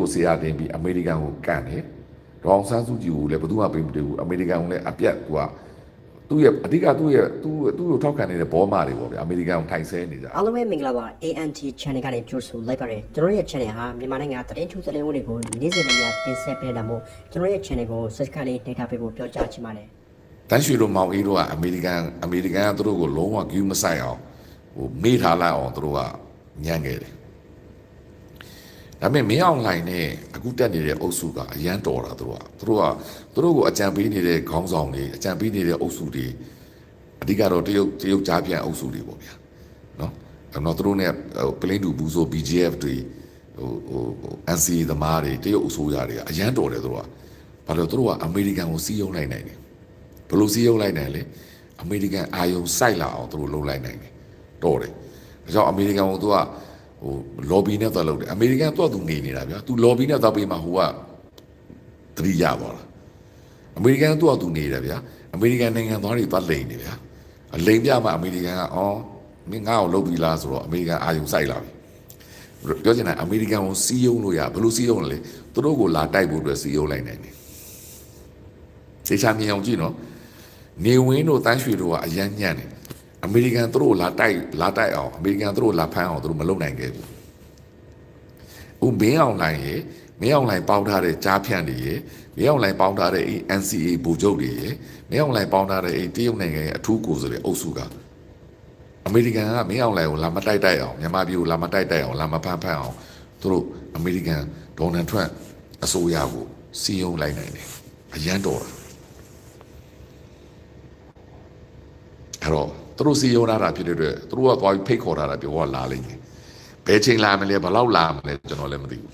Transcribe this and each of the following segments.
ကိုဆရာတင်ပြီးအမေရိကန်ကိုကန်တယ်ဒေါအောင်ဆန်းစုကြည်ကိုလည်းဘယ်သူမှပေးမတွေ့ဘူးအမေရိကန်ကိုလည်းအပြတ်သူရဲ့အဓိကသူ့ကိုထောက်ခံနေတဲ့ဘောမာတွေပေါ့ဗျာအမေရိကန်ကိုထိုင်ဆဲနေကြအားလုံးပဲမင်္ဂလာပါ ANT channel ကနေကြိုဆိုလိုက်ပါတယ်ကျွန်တော်ရဲ့ channel ဟာမြန်မာနိုင်ငံသတင်းထူးသတင်းဝင်တွေကိုနေ့စဉ်နဲ့တင်ဆက်ပေးတာမို့ကျွန်တော်ရဲ့ channel ကို subscribe လေးနှိပ်ထားပေးဖို့ပြောကြားချင်ပါတယ်တန်းရွှေတို့မောင်အေးတို့ကအမေရိကန်ကသူတို့ကိုလုံးဝဂူးမဆိုင်အောင်မေ့ထားလိုက်အောင်သူတို့ကညံ့ခဲ့တယ်ဒါပေမဲ့မင်းအောင်လှိုင်နဲ့အခုတက်နေတဲ့အုပ်စုကအရန်တော်တာသူတို့ကိုအကြံပေးနေတဲ့ခေါင်းဆောင်တွေအကြံပေးနေတဲ့အုပ်စုတွေအဓိကတော့တရုတ်ကြားပြန်အုပ်စုတွေပေါ့ဗျာနော်သူတို့နဲ့ပလင်းတူဘူးဆို BGF တွေNCA သမားတွေတရုတ်အစိုးရတွေကအရန်တော်တယ်သူတို့ကဘာလို့သူတို့ကအမေရိကန်ကိုစီးရုံးလိုက်နိုင်တယ်ဘယ်လိုစီးရုံးလိုက်နိုင်လဲအမေရိကန်အာယုံစိုက်လာအောင်သူတို့လုပ်လိုက်နိုင်တယ်တော်တယ်ဒါကြောင့်အမေရိကန်ကိုသူကlobby နဲ့သွားလုပ်တယ်အမေရိကန်သူနေနေတာဗျာသူ lobby နဲ့သွားပြီးမှဟိုကတတိယသွားတာအမေရိကန်သူနေတယ်ဗျာအမေရိကန်နိုင်ငံသားတွေသွားလိန်နေဗျာလိန်ပြမှအမေရိကန်ကမင်းငါ့ကိုလုပ်ပြီလားဆိုတော့အမေရိကန်အာယုံစိုက်လာပြီပြောချင်တာအမေရိကန်ကိုစီးရုံးလို့ရဘယ်လိုစီးရုံးလဲသူတို့ကိုလာတိုက်ဖို့အတွက်စီးရုံးလိုက်နိုင်တယ်သေချာမြင်အောင်ကြည့်နော်နေဝင်းတို့တန်းရွှေတို့ကအရန်ညံ့တယ်အမေရိကန်သူတို့လာတိုက်အောင်အမေရိကန်သူတို့လာဖမ်းအောင်သူတို့မလုပ်နိုင်ခဲ့ဘူးမင်းအောင်လှိုင်ပေါင်းထားတဲ့ကြားဖြန့်တွေရေမင်းအောင်လှိုင်ပေါင်းထားတဲ့ NCA ဘူချုပ်တွေရေမင်းအောင်လှိုင်ပေါင်းထားတဲ့တရုတ်နိုင်ငံရဲ့အထူးကိုယ်စားလှယ်အုပ်စုကအမေရိကန်ကမင်းအောင်လှိုင်ကိုလာမတိုက်အောင်မြန်မာပြည်ကိုလာမတိုက်အောင်လာမဖမ်းအောင်သူတို့အမေရိကန်ဒေါ်နယ်ထရန့်အစိုးရကိုစီးရုံးလိုက်နိုင်တယ်အရန်တော်တာအဲ့တော့သူတို့စီယုံတာဖြစ်တဲ့အတွက်သူတို့ကသွားပြီးဖိတ်ခေါ်တာပြောလာလိမ့်မယ်ဘယ်ချိန်လာမလဲဘယ်လောက်လာမလဲကျွန်တော်လည်းမသိဘူး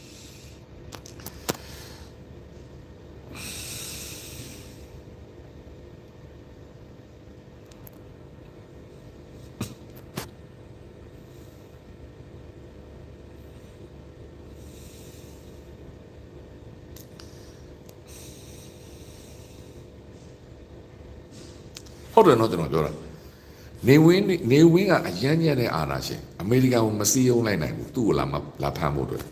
ဟုတ်တယ်နော်ကျွန်တော်ပြောတာနေဝင်းကအရန်ညံ့တဲ့အာဏာရှင်အမေရိကန်ကိုမစီးရုံးလိုက်နိုင်ဘူးသူ့ကိုလာဖမ်းဖို့အတွက်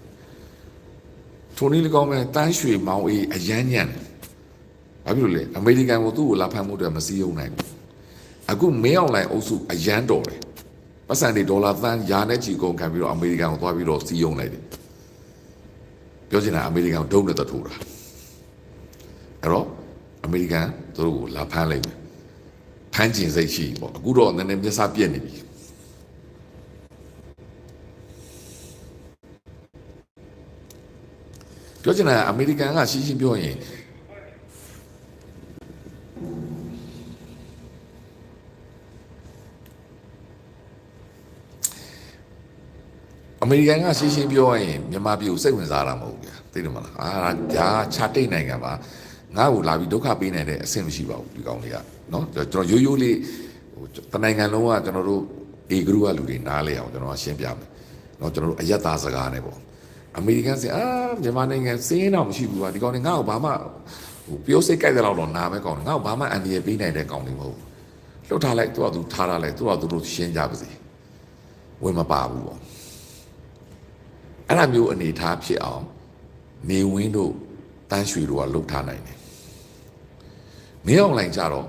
ထိုနည်း၎င်းပဲတန်းရွှေမောင်အေးအရန်ညံ့တယ်ဘာဖြစ်လို့လဲအမေရိကန်ကိုသူ့ကိုလာဖမ်းဖို့အတွက်မစီးရုံးနိုင်ဘူးအခုမင်းအောင်လှိုင်အုပ်စုအရန်တော်တယ်ပတ်စံတွေဒေါ်လာသန်းရာနဲ့ချီကုန်ခံပြီးတော့အမေရိကန်ကိုသွားပြီးတော့စီးရုံးလိုက်တယ်ပြောချင်တာအမေရိကန်ဒုံးနဲ့တထိုးတာအဲ့တော့အမေရိကန်သူတို့ကိုလာဖမ်းလိုက်တယ်ဖမ်းကျင်စိတ်ရှိပေါ့အခုတော့နည်းနည်းမျက်စာပြက်နေပြီပြောချင်တာအမေရိကန်ကရှင်းပြောရင်အမေရိကန်ကရှင်းပြောရင်မြန်မာပြည်ကိုစိတ်ဝင်စားတာမဟုတ်ဘူးဗျာသိတယ်မလားဒါချာတိတ်နိုင်ငံပါငါ့ကိုလာပြီးဒုက္ခပေးနိုင်တဲ့အဆင့်မရှိပါဘူးဒီကောင်လေးကနော်ကျွန်တော်ရိုးရိုးလေးတနိုင်ငံလုံးကကျွန်တော်တို့ A group ကလူတွေနားလဲအောင်ကျွန်တော်ရှင်းပြမယ်နော်ကျွန်တော်တို့အယက်သားစကားနဲ့ပေါ့အမေရိကန်စီမြန်မာနိုင်ငံစင်းတော့မရှိဘူးကွာဒီကောင်တွေငါ့ကိုဘာမှပြောစိတ်ကြိုက်တဲ့လောက်တော့နားပဲကောင်ငါ့ကိုဘာမှအန်ဒီရပေးနိုင်တဲ့ကောင်တွေမဟုတ်လှုပ်ထားလိုက်သူကထားထားလိုက်သူကသူတို့ရှင်းကြပါစေဝင်မပါဘူးပေါ့အဲ့လိုမျိုးအနေထားဖြစ်အောင်နေဝင်းတို့တန်းရွှေတို့ကလှုပ်ထားနိုင်တယ်မင်းအောင်လှိုင်ကြတော့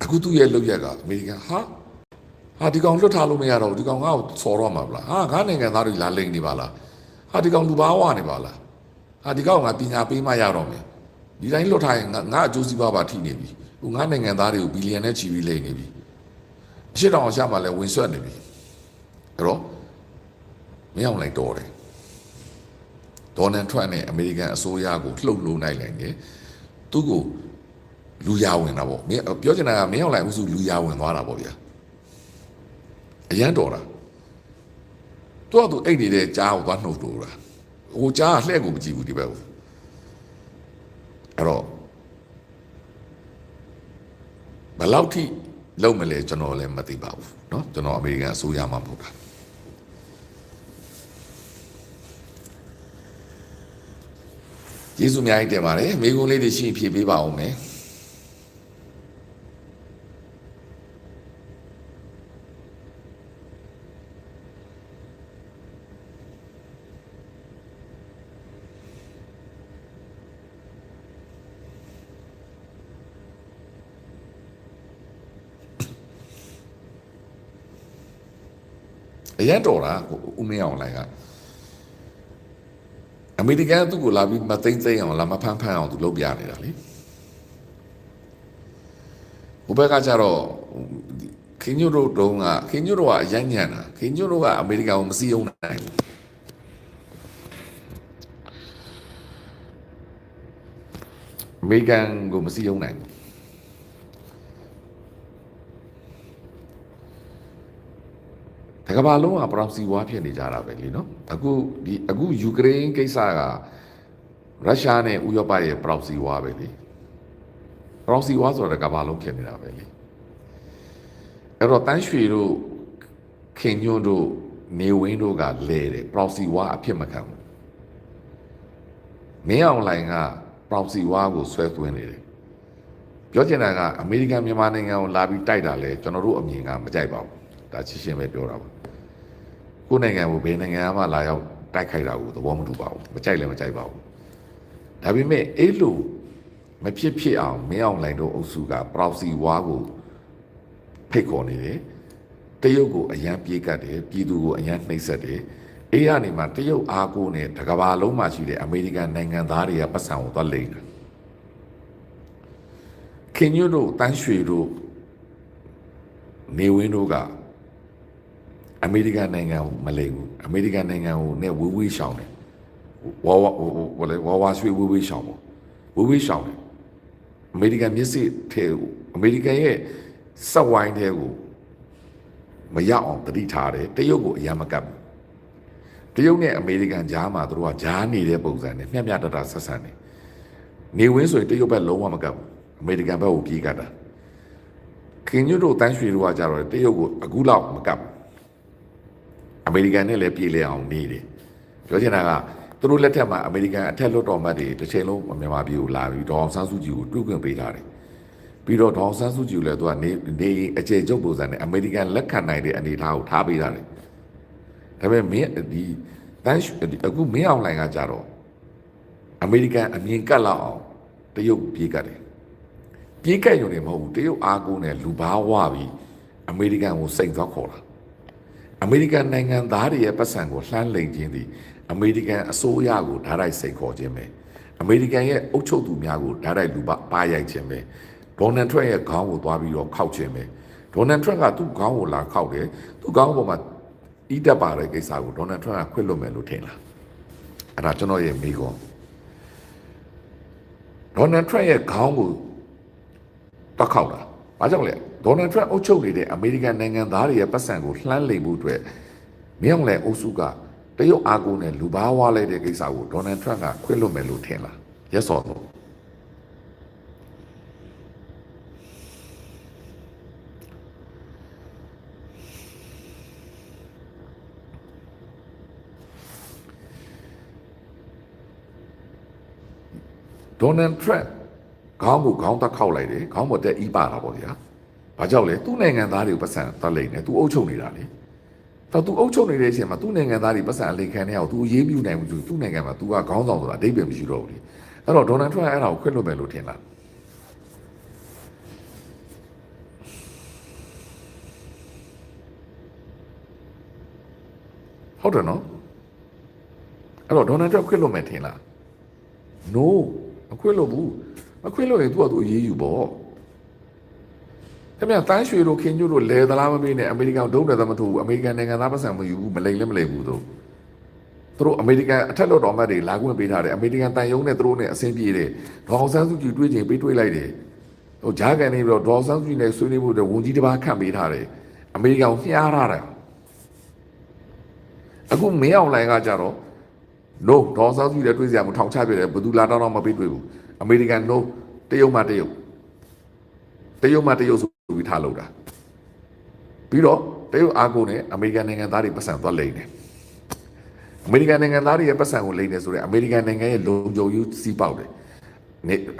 အခုသူ့ရဲ့လုပ်ရက်ကအမေရိကန်ဟာဒီကောင်လွတ်ထားလို့မရတော့ဘူးဒီကောင်ငါ့ကိုဆော်တော့မှာဗလားငါနိုင်ငံသားတွေလာလိမ့်နေပါလားဒီကောင်လူဘာဝနေပါလားဒီကောင်ငါပညာပေးမှရတော့မယ်ဒီတိုင်းလွတ်ထားရင်ငါအကျိုးစီးပွားပါထိနေပြီဟိုငါနိုင်ငံသားတွေကိုဘီလီယံနဲ့ချီပြီးလိမ့်နေပြီအရှိတောင်အရှာမှလည်းဝင်ဆွတ်နေပြီအဲ့တော့မင်းအောင်လှိုင်တော်တယ်ဒေါ်နယ်ထရန့်နဲ့အမေရိကန်အစိုးရကိုလှုပ်လို့နိုင်တယ်သူ့ကိုလူရဝင်တာပေါ့မင်းပြောချင်တာကမင်းအောင်လှိုင်ဦးစုလူရဝင်သွားတာပေါ့ဗျာအရန်တော်တာသူအိတ်နေတဲ့ကြားကိုသွားနှုတ်လို့တာဟိုကြားကလှဲ့ကိုမကြည့်ဘူးဒီဘက်ကိုအဲ့တော့ဘယ်လောက်ထိလုံးမလဲကျွန်တော်လည်းမသိပါဘူးเนาะကျွန်တော်အမေရိကန်အစိုးရမှာမဟုတ်တာကျေးဇူးအများကြီးတင်ပါတယ်မိကုံးလေးတွေရှိဖြည့်ပေးပါအောင်မယ် အရန်တော်တာဦးမင်းအောင်လိုင်ကအမေရိကန်သူ့ကိုလာပြီးမသိမ့်သိမ့်အောင်လာမဖမ်းအောင်သူလုပ်ပြနေတာလေဘုဘကကြတော့ခင်ညိုတို့တုံးကခင်ညိုတို့ကအရန်ညံ့တာခင်ညိုတို့ကအမေရိကန်ကိုမစည်းအောင်နိုင်ဘူးအမေရိကန်ကိုမစည်းအောင်နိုင်ဘူးတကဘာလုံးကပရောင်စီဝါဖြစ်နေကြတာပဲလीနော်အခုယူကရိန်းကိစ္စကရုရှားနဲ့ဥရောပရဲ့ပရောင်စီဝါပဲလीပရောင်စီဝါဆိုတော့တကဘာလုံးဖြစ်နေတာပဲလीအဲ့တော့တန်းရွှေတို့ခင်ညွန့်တို့နေဝင်းတို့ကလဲတယ်ပရောင်စီဝါအဖြစ်မခံဘူးမင်းအောင်လိုင်ကပရောင်စီဝါကိုဆွဲသွင်းနေတယ်ပြောချင်တာကအမေရိကန်မြန်မာနိုင်ငံကိုလာပြီးတိုက်တာလဲကျွန်တော်တို့အမြင်ကမကြိုက်ပါဘူးဒါချင်းရှင်းပဲပြောတာပါကိုယ်နိုင်ငံကိုဘယ်နိုင်ငံမှလာရောက်တိုက်ခိုက်တာကိုသဘောမတူပါဘူးမကြိုက်လည်းမကြိုက်ပါဘူးဒါပေမဲ့အဲ့လိုမဖြစ်အောင်မင်းအောင်လိုင်တို့အုပ်စုကပရောင်စီဝါကိုဖိတ်ခေါ်နေတယ်တရုတ်ကိုအရန်ပြေးကတ်တယ်ပြည်သူကိုအရန်နှိပ်စက်တယ်အေးရနေမှာတရုတ်အားကိုနဲ့တကဘာလုံးမှာရှိတဲ့အမေရိကန်နိုင်ငံသားတွေကပတ်စံကိုသွားလိမ့်တယ်ခင်ညွတ်တို့တန်းရွှေတို့နေဝင်းတို့ကအမေရိကန်နိုင်ငံကိုမလိမ့်ဘူးအမေရိကန်နိုင်ငံကိုနဲ့ဝေးဝေးရှောင်တယ်ဝါရွှေဝေးဝေးရှောင်ပေါ့ဝေးဝေးရှောင်တယ်အမေရိကန်မျက်စိထဲကိုအမေရိကန်ရဲ့စက်ဝိုင်းထဲကိုမရောက်အောင်တတိထားတယ်တရုတ်ကိုအရင်မကပ်ဘူးတရုတ်နဲ့အမေရိကန်ကြားမှာသူတို့ကကြားနေတဲ့ပုံစံနဲ့မျှမျှတတဆက်ဆံနေနေဝင်းဆိုရင်တရုတ်ဘက်လုံးဝမကပ်ဘူးအမေရိကန်ဘက်ကိုပြေးကတ်တာခင်ညွတ်တို့တန်းရွှေတို့ကကြတော့တရုတ်ကိုအခုလောက်မကပ်ဘူးအမေရိကန်နဲ့လည်းပြေးလဲအောင်နေတယ်ပြောချင်တာကသူတို့လက်ထက်မှာအမေရိကန်အထက်လွှတ်တော်မှတ်တွေတစ်ချိန်လုံးမြန်မာပြည်ကိုလာပြီးဒေါအောင်ဆန်းစုကြည်ကိုတွေ့ခွင့်ပေးထားတယ်ပြီးတော့ဒေါအောင်ဆန်းစုကြည်လည်းသူကနေအခြေချုပ်ပုံစံနဲ့အမေရိကန်လက်ခံနိုင်တဲ့အနေအထားကိုထားပေးထားတယ်ဒါပေမဲ့မင်းဒီတန်းအခုမင်းအောင်လိုင်ကကြတော့အမေရိကန်အမြင်ကတ်လောက်အောင်တရုတ်ပြေးကတ်တယ်ပြေးကတ်ရုံနဲ့မဟုတ်ဘူးတရုတ်အားကိုးနဲ့လူဘာဝပြီးအမေရိကန်ကိုစိန်သွားခေါ်တာအမေရိကန်နိုင်ငံသားတွေရဲ့ပတ်စံကိုလှမ်းလိမ်ခြင်းသည်အမေရိကန်အစိုးရကိုဓာတ်ရိုက်စိန်ခေါ်ခြင်းပဲအမေရိကန်ရဲ့အုပ်ချုပ်သူများကိုဓာတ်ရိုက်လူပါရိုက်ခြင်းပဲဒေါ်နယ်ထရန့်ရဲ့ခေါင်းကိုသွားပြီးတော့ခောက်ခြင်းပဲဒေါ်နယ်ထရန့်ကသူ့ခေါင်းကိုလာခောက်တယ်သူ့ခေါင်းပေါ်မှာဤတက်ပါတဲ့ကိစ္စကိုဒေါ်နယ်ထရန့်ကခွင့်လွှတ်မယ်လို့ထင်လားအဲ့ဒါကျွန်တော်ရဲ့မိကောဒေါ်နယ်ထရန့်ရဲ့ခေါင်းကိုတက်ခောက်တာဘာကြောင့်လဲဒေါ်နယ်ထရန့်အုပ်ချုပ်နေတဲ့အမေရိကန်နိုင်ငံသားတွေရဲ့ပတ်စံကိုလှမ်းလိမ်မှုအတွက်မြောင်လဲအုပ်စုကတရုတ်အားကိုးနဲ့လူဘာဝါလိုက်တဲ့ကိစ္စကိုဒေါ်နယ်ထရန့်ကခွင့်လွှတ်မယ်လို့ထင်လား yes or no ဒေါ်နယ်ထရန့်ခေါင်းကိုခေါင်းတက်ခောက်လိုက်တယ်ခေါင်းပေါ်တက်ဤပါတာပေါ့ဗျာဘာကြောင့်လဲသူ့နိုင်ငံသားတွေကိုပတ်စံတက်လိမ့်နေသူအုပ်ချုပ်နေတာလေတော့သူအုပ်ချုပ်နေတဲ့အချိန်မှာသူ့နိုင်ငံသားတွေပတ်စံအလိခံနေအောင်သူအရေးပြုနိုင်မှုသူ့နိုင်ငံမှာသူကခေါင်းဆောင်ဆိုတာအတိတ်ပဲမရှိတော့ဘူးလေအဲ့တော့ဒေါ်နယ်ထရန့်အဲ့ဒါကိုခွင့်လွှတ်မယ်လို့ထင်လားဟုတ်တယ်နော်အဲ့တော့ဒေါ်နယ်ထရန့်ခွင့်လွှတ်မယ်ထင်လား no မခွင့်လွှတ်ဘူးမခွင့်လွှတ်ရင်သူကသူအရေးယူပေါ့ခင်ဗျာတန်းရွှေတို့ခင်ညွတ်တို့လဲသလားမပေးနဲ့အမေရိကန်ဒုံးတယ်သမထိုးဘူးအမေရိကန်နိုင်ငံသားပတ်စံမယူဘူးမလိမ်လည်းမလိမ်ဘူးသူတို့အမေရိကန်အထက်လွှတ်တော်မှတ်တွေလာခွင့်ပေးထားတယ်အမေရိကန်တန်ယုံနဲ့သူတို့နဲ့အဆင်ပြေတယ်ဒေါအောင်ဆန်းစုကြည်တွေးချင်ပေးတွေးလိုက်တယ်ဟိုဂျာကန်နေပြီးတော့ဒေါအောင်ဆန်းစုကြည်နဲ့ဆွေးနွေးဖို့အတွက်ဝန်ကြီးတစ်ပါးခန့်ပေးထားတယ်အမေရိကန်ကိုဖျားထားတယ်အခုမင်းအောင်လိုင်ကကြတော့ no ဒေါအောင်ဆန်းစုကြည်နဲ့တွေးစရာမထောင်ချပြတယ်ဘယ်သူလာတော့မပေးတွေးဘူးအမေရိကန် no တရုတ်မှတရုတ်ဆိုပြီးထားလို့တာပြီးတော့တရုတ်အားကိုနဲ့အမေရိကန်နိုင်ငံသားတွေပတ်စံသွားလိမ့်တယ်အမေရိကန်နိုင်ငံသားတွေရဲ့ပတ်စံကိုလိမ့်တယ်ဆိုတော့အမေရိကန်နိုင်ငံရဲ့လုံခြုံရေးစီးပေါက်တယ်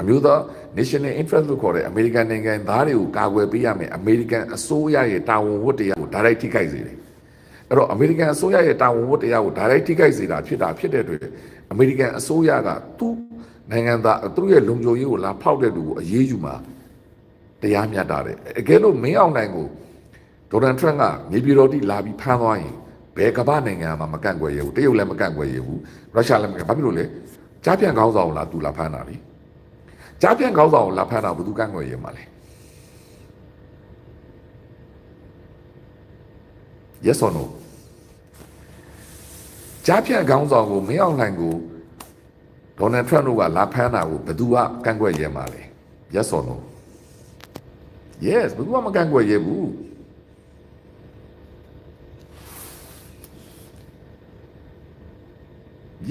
အမျိုးသား national interest လို့ခေါ်တဲ့အမေရိကန်နိုင်ငံသားတွေကိုကာကွယ်ပေးရမယ်အမေရိကန်အစိုးရရဲ့တာဝန်ဝတ္တရားကိုဒါရိုက်ထိခိုက်စေတယ်အဲ့တော့အမေရိကန်အစိုးရရဲ့တာဝန်ဝတ္တရားကိုဒါရိုက်ထိခိုက်စေတာဖြစ်တဲ့အတွက်အမေရိကန်အစိုးရကသူ့နိုင်ငံသားသူ့ရဲ့လုံခြုံရေးကိုလာဖောက်တဲ့လူကိုအရေးယူမှာတရားမျှတတယ်အကယ်လို့မင်းအောင်နိုင်ကိုဒေါ်နယ်ထရန့်ကနေပြည်တော်တိလာပြီးဖမ်းသွားရင် ဘယ်ကမ္ဘာနိုင်ငံမှာမကန့်ကွက်ရဘူးတရုတ်လည်းမကန့်ကွက်ရဘူးရုရှားလည်းမကန့်ဘာဖြစ်လို့လဲကြားပြန်ကောင်းဆောင်လာသူလာဖမ်းတာလေကြားပြန်ကောင်းဆောင်လာဖမ်းတာဘယ်သူကန့်ကွက်ရမှာလဲ yes or no ကြားပြန်ကောင်းဆောင်ကိုမင်းအောင်လှိုင်ကိုဒေါ်နယ်ထရန့်တို့ကလာဖမ်းတာကိုဘယ်သူကကန့်ကွက်ရမှာလဲ yes or no yes ဘယ်သူမှမကန့်ကွက်ရဘူး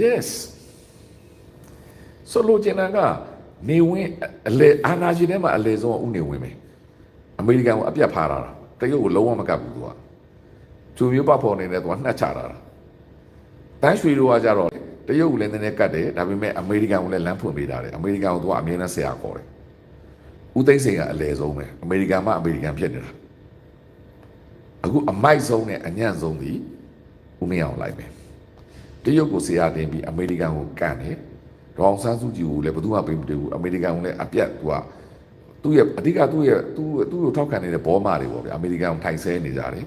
yes ဆိုလိုချင်တာကနေဝင်အလေအာနာရှင်ထဲမှာအလေဆုံးဥနေဝင်မယ်အမေရိကန်ကိုအပြတ်ဖားတာတရုတ်ကိုလုံးဝမကပ်ဘူးသူကသူမျိုးပတ်ဖို့နေတဲ့သူကနှက်ချတာတန်းရွှေတို့ကကြတော့တရုတ်ကိုလည်းနည်းနည်းကတ်တယ်ဒါပေမဲ့အမေရိကန်ကိုလည်းလမ်းဖွင့်ပေးတာတယ်အမေရိကန်ကိုသူကအမြဲတမ်းဆရာခေါ်တယ်ဦးသိန်းစိန်ကအလေဆုံးပဲအမေရိကန်မှအမေရိကန်ဖြစ်နေတာအခုအမိုက်ဆုံးနဲ့အညံ့ဆုံးပြီးဦးမင်းအောင်လိုက်ပဲတရုတ်ကိုဆရာတင်ပြီးအမေရိကန်ကိုကန်တယ်ဒေါအောင်ဆန်းစုကြည်ကိုလည်းဘယ်သူမှပေးမတွေ့ဘူးအမေရိကန်ကလည်းအပြတ်သူရဲ့အဓိကသူ့ကိုထောက်ခံနေတဲ့ဘောမာတွေပေါ့ဗျာအမေရိကန်ကိုထိုင်ဆဲနေကြတယ်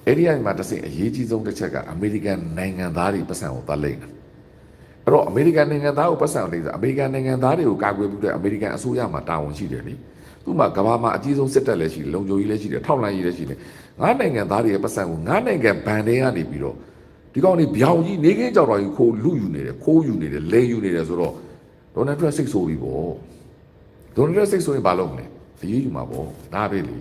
အဲ့ဒီအမှာတစ်ဆင့်အရေးကြီးဆုံးတစ်ချက်ကအမေရိကန်နိုင်ငံသားတွေပတ်စံကိုသွားလိမ့်တယ်အဲ့တော့အမေရိကန်နိုင်ငံသားကိုပတ်စံလိမ့်တာအမေရိကန်နိုင်ငံသားတွေကိုကာကွယ်ပြီးတဲ့အမေရိကန်အစိုးရမှာတာဝန်ရှိတယ်လေသူ့မှာကမ္ဘာမှာအကြီးဆုံးစစ်တပ်လည်းရှိတယ်လုံခြုံရေးလည်းရှိတယ်ထောက်လှမ်းရေးလည်းရှိတယ်ငါးနိုင်ငံသားတွေရဲ့ပတ်စံကိုငါးနိုင်ငံဘန်တွေကနေပြီးတော့ဒီကောင်တွေပြောင်ကြီးနေခင်းကြောက်တော်ကြီးခိုးလူယူနေတယ်ခိုးယူနေတယ်လဲယူနေတယ်ဆိုတော့ဒေါ်နယ်ထရန့်စိတ်ဆိုးပြီပေါ့ဒေါ်နယ်ထရန့်စိတ်ဆိုးရင်ဘာလုပ်မလဲအရေးယူမှာပေါ့ဒါပဲလေ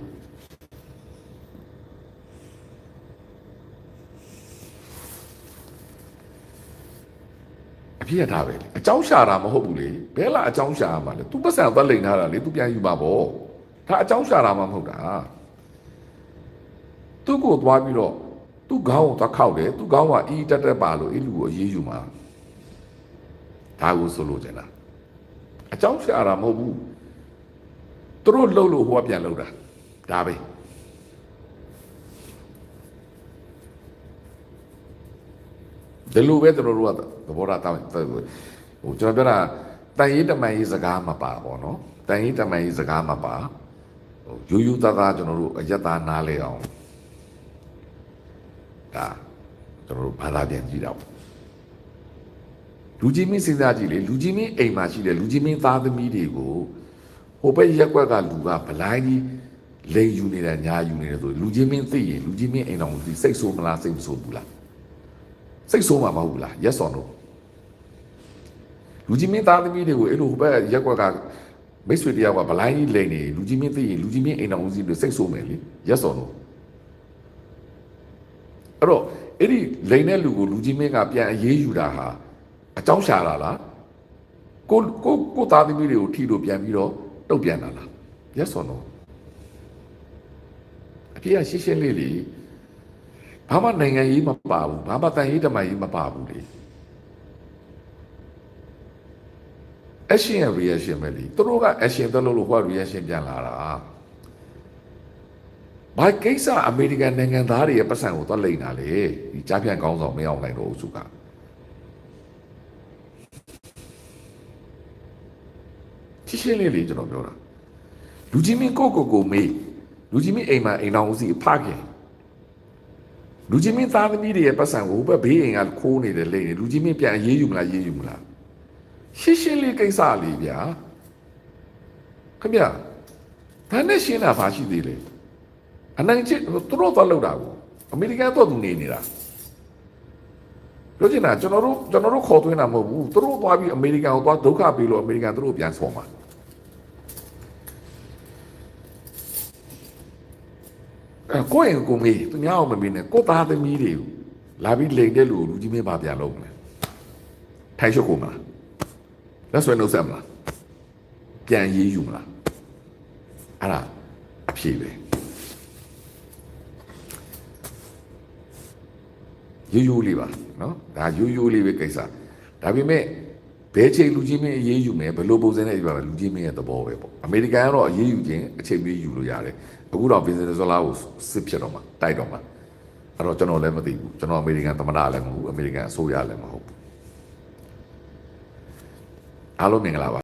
အဖြစ်ရတာပဲလေအကြောင်းရှာတာမဟုတ်ဘူးလေဘဲလာအကြောင်းရှာရမှာလေသူပတ်စံသွားလိန်ထားတာလေသူပြန်ယူမှာပေါ့ဒါအကြောင်းရှာတာမှမဟုတ်တာသူ့ကိုသွားပြီးတော့သူ့ခေါင်းကိုသွားခောက်တယ်သူ့ခေါင်းကအီးတက်ပါလို့အဲ့လူကိုအေးအေးယူမှာဒါကိုဆိုလို့ကျင်တာအကြောင်းရှာတာမဟုတ်ဘူးသူတို့လှုပ်လို့ဟိုကပြန်လှုပ်တာဒါပဲဒီလိုပဲသူတို့ကသဘောထားတောင်းဟိုကျွန်တော်ပြောတာတန်ရေးတမန်ရေးစကားမပါပေါ့နော်တန်ရေးတမန်ရေးစကားမပါဟိုယူယူသားသားကျွန်တော်တို့အယက်သားနားလဲအောင်ဒါကျွန်တော်တို့ဘာသာပြန်ကြည့်တော့လူကြီးမင်းစဉ်းစားကြည့်လေလူကြီးမင်းအိမ်မှာရှိတယ်လူကြီးမင်းသားသမီးတွေကိုဟိုဘက်ရက်ွက်ကလူကဗလိုင်းကြီးလိန်ယူနေတာညာယူနေတယ်ဆိုလူကြီးမင်းသိရင်လူကြီးမင်းအိမ်တော်ကိုစိတ်ဆိုးမလားစိတ်မဆိုးဘူးလားစိတ်ဆိုးမှာမဟုတ်ဘူးလား yes or no လူကြီးမင်းသားသမီးတွေကိုအဲ့လိုဟိုဘက်ရက်ွက်ကမိတ်ဆွေတယောက်ကဗလိုင်းကြီးလိန်နေလူကြီးမင်းသိရင်လူကြီးမင်းအိမ်တော်ကိုစိတ်ဆိုးမယ်လေ yes or no အဲ့တော့အဲ့ဒီလိန်တဲ့လူကိုလူကြီးမင်းကပြန်အေးအေးယူတာဟာအကြောင်းရှာတာလားကိုသားသမီးတွေကိုထိလို့ပြန်ပြီးတော့တုတ်ပြန်တာလား yes or no အဖေကရှင်းရှင်းလေးလေဘာမှနိုင်ငံရေးမပါဘူးဘာမှတန်ရေးတမန်ရေးမပါဘူးလေ action ရဲ့ reaction ပဲလေသူတို့က action တက်လို့ဟိုက reaction ပြန်လာတာဘာကိစ္စအမေရိကန်နိုင်ငံသားတွေရဲ့ပတ်စံကိုသွားလိမ့်တာလေဒီကြားပြန်ကောင်းဆောင်မင်းအောင်နိုင်တော့အုပ်စုကရှင်းလေးလေကျွန်တော်ပြောတာလူကြီးမင်းကိုမေးလူကြီးမင်းအိမ်မှာအိမ်တော်ဦးစီဖခင်လူကြီးမင်းသားသမီးတွေရဲ့ပတ်စံကိုဘယ်ဘေးအိမ်ကခိုးနေတယ်လေလူကြီးမင်းပြန်အေးယူမလားရေးယူမလားရှင်းလေးကိစ္စလေးဗျာခင်ဗျာဒါနဲ့ရှင်းတာဘာရှိသေးလဲအနိုင်ချစ်သူတို့သွားလောက်တာကိုအမေရိကန်တော့သူနေနေတာလို့ကျင်တာကျွန်တော်တို့ခေါ်သွင်းတာမဟုတ်ဘူးသူတို့သွားပြီးအမေရိကန်ကိုသွားဒုက္ခပေးလို့အမေရိကန်သူတို့ပြန်ဆော်မှာကိုယ့်ရင်ကိုမေးသူများအောင်မမေးနဲ့ကိုသားသမီးတွေကိုလာပြီးလိန်တဲ့လူကြီးမင်းပါပြန်လုံးမလဲထိုင်ရှုပ်ကုန်မလားလက်ဆွဲနှုတ်ဆက်မလားပြန်ရေးယူမလားအဲ့ဒါအဖြေပဲရိုးလေးပါနော်ဒါရိုးလေးပဲကိစ္စဒါပေမဲ့ဘယ်ချိန်လူကြီးမင်းအရေးယူမယ်ဘယ်လိုပုံစံနဲ့ပြောလဲလူကြီးမင်းရဲ့သဘောပဲပေါ့အမေရိကန်ကတော့အရေးယူခြင်းအချိန်ပေးယူလို့ရတယ်အခုတော့ဗင်ဇင်ဇွဲလားကိုစစ်ဖြစ်တော့မှတိုက်တော့မှအဲ့တော့ကျွန်တော်လည်းမသိဘူးကျွန်တော်အမေရိကန်သမ္မတလည်းမဟုတ်ဘူးအမေရိကန်အစိုးရလည်းမဟုတ်ဘူးအားလုံးမင်္ဂလာပါ